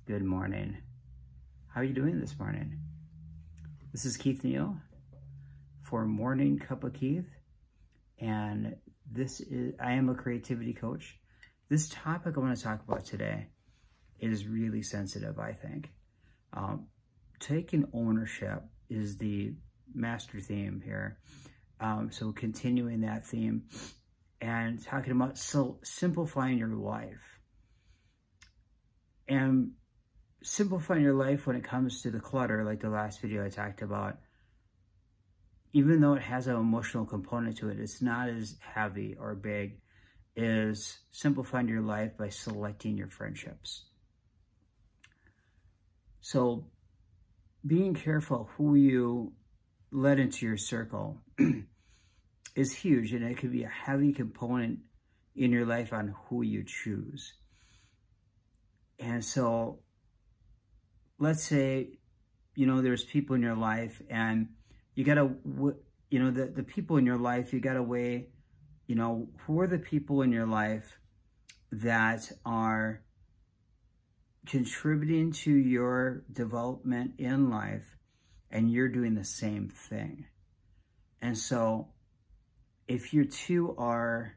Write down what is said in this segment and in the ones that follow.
Good morning. How are you doing this morning? This is Keith Neal for Morning Cup of Keith, and I am a creativity coach. This topic I want to talk about today is really sensitive, I think. Taking ownership is the master theme here. So continuing that theme and talking about simplifying your life. And simplifying your life when it comes to the clutter, like the last video I talked about, even though it has an emotional component to it, it's not as heavy or big, is simplifying your life by selecting your friendships. So being careful who you let into your circle is huge, and it could be a heavy component in your life on who you choose. And so let's say, there's people in your life, and you gotta, the people in your life, you gotta weigh, who are the people in your life that are contributing to your development in life, and you're doing the same thing. And so if you two are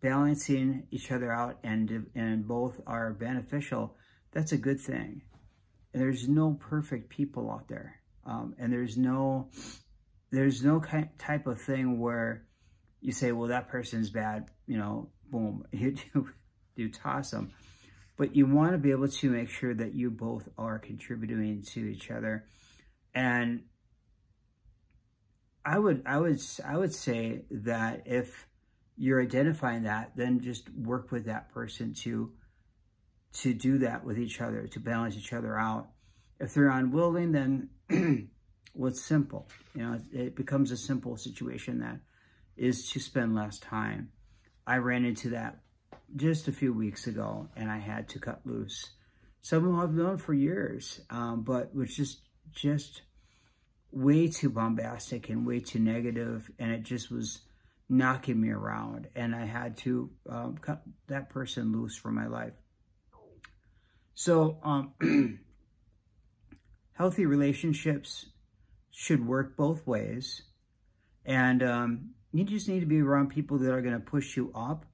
balancing each other out and both are beneficial, that's a good thing. There's no perfect people out there. And there's no type of thing where you say, well, that person's bad, boom, you toss them. But you want to be able to make sure that you both are contributing to each other. And I would say that if you're identifying that, then just work with that person to do that with each other, to balance each other out. If they're unwilling, then well, it's simple. It becomes a simple situation that is to spend less time. I ran into that just a few weeks ago, and I had to cut loose someone I've known for years, but was just way too bombastic and way too negative, and it just was knocking me around, and I had to cut that person loose from my life. So healthy relationships should work both ways, and you just need to be around people that are going to push you up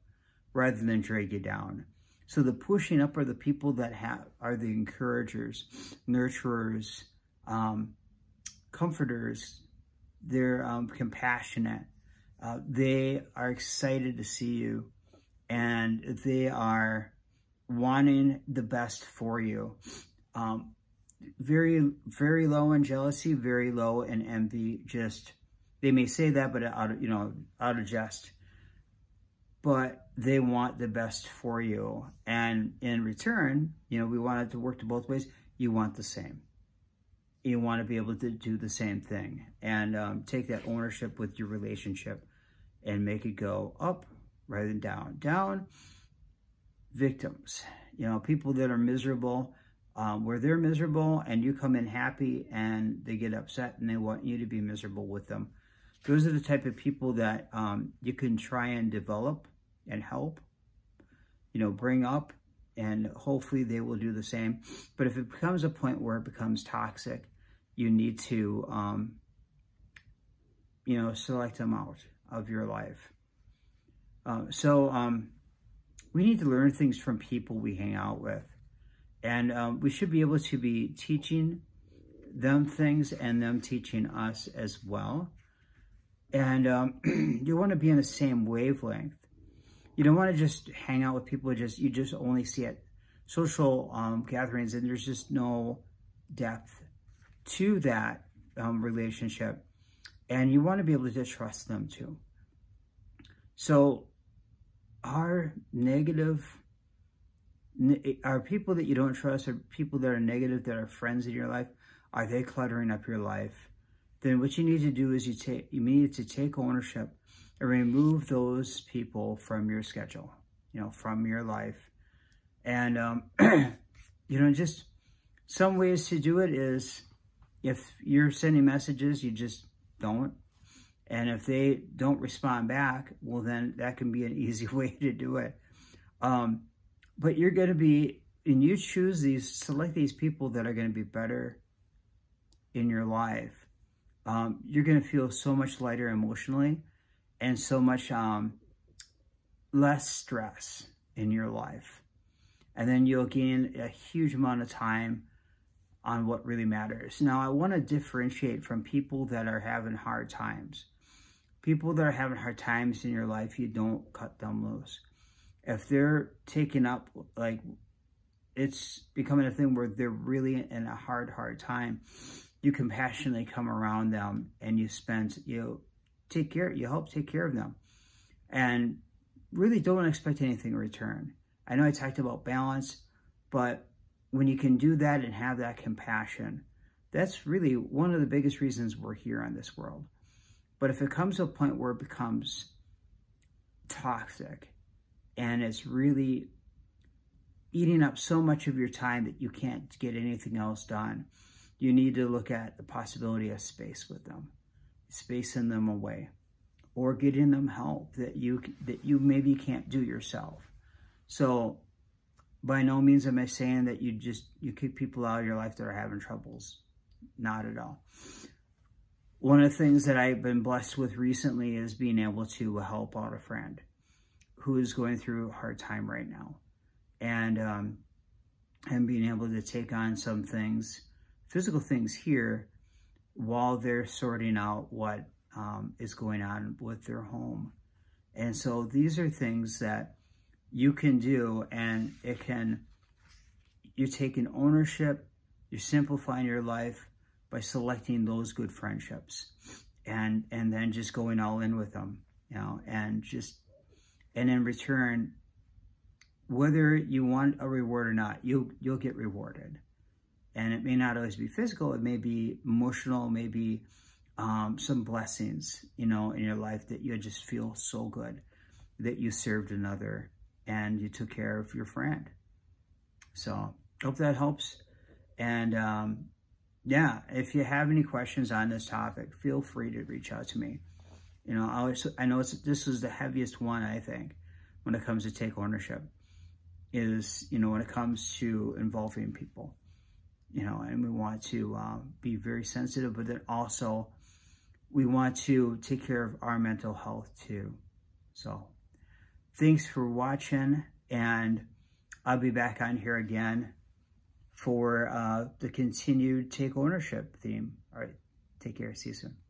rather than drag you down. So the pushing up are the people that are the encouragers, nurturers, comforters. They're compassionate. They are excited to see you, and they are wanting the best for you. Very, very low in jealousy, very low in envy. Just, they may say that, but out of jest. But they want the best for you. And in return, we want it to work to both ways. You want the same. You want to be able to do the same thing, and take that ownership with your relationship and make it go up rather than down. Down, victims, people that are miserable, where they're miserable and you come in happy and they get upset and they want you to be miserable with them. Those are the type of people that you can try and develop and help, bring up, and hopefully they will do the same. But if it becomes a point where it becomes toxic, you need to, select them out of your life. We need to learn things from people we hang out with. And we should be able to be teaching them things and them teaching us as well. And you want to be in the same wavelength. You don't want to just hang out with people you just only see at social gatherings, and there's just no depth to that relationship. And you want to be able to trust them too. So are people that you don't trust, or people that are negative, that are friends in your life, are they cluttering up your life? Then what you need to do is you need to take ownership and remove those people from your schedule, from your life. And, just some ways to do it is, if you're sending messages, you just don't. And if they don't respond back, well, then that can be an easy way to do it. But you're going to be and you choose select these people that are going to be better in your life, you're going to feel so much lighter emotionally and so much less stress in your life. And then you'll gain a huge amount of time on what really matters. Now, I want to differentiate from people that are having hard times. People that are having hard times in your life, you don't cut them loose. If they're taking up, like, it's becoming a thing where they're really in a hard time, you compassionately come around them and you help take care of them. And really don't expect anything in return. I know I talked about balance, but when you can do that and have that compassion, that's really one of the biggest reasons we're here on this world. But if it comes to a point where it becomes toxic and it's really eating up so much of your time that you can't get anything else done, you need to look at the possibility of space with them, spacing them away, or getting them help that you maybe can't do yourself. So by no means am I saying that you kick people out of your life that are having troubles. Not at all. One of the things that I've been blessed with recently is being able to help out a friend who is going through a hard time right now. And being able to take on some things, physical things here, while they're sorting out what is going on with their home. And so these are things that you can do, and you're taking ownership, you're simplifying your life by selecting those good friendships, and then just going all in with them, and in return, whether you want a reward or not, you'll get rewarded. And it may not always be physical, it may be emotional, maybe some blessings, in your life, that you just feel so good that you served another and you took care of your friend. So hope that helps. And yeah, if you have any questions on this topic, feel free to reach out to me. I know this is the heaviest one, I think, when it comes to take ownership, is, when it comes to involving people, and we want to be very sensitive, but then also we want to take care of our mental health too. So thanks for watching, and I'll be back on here again for the continued take ownership theme. All right, take care. See you soon.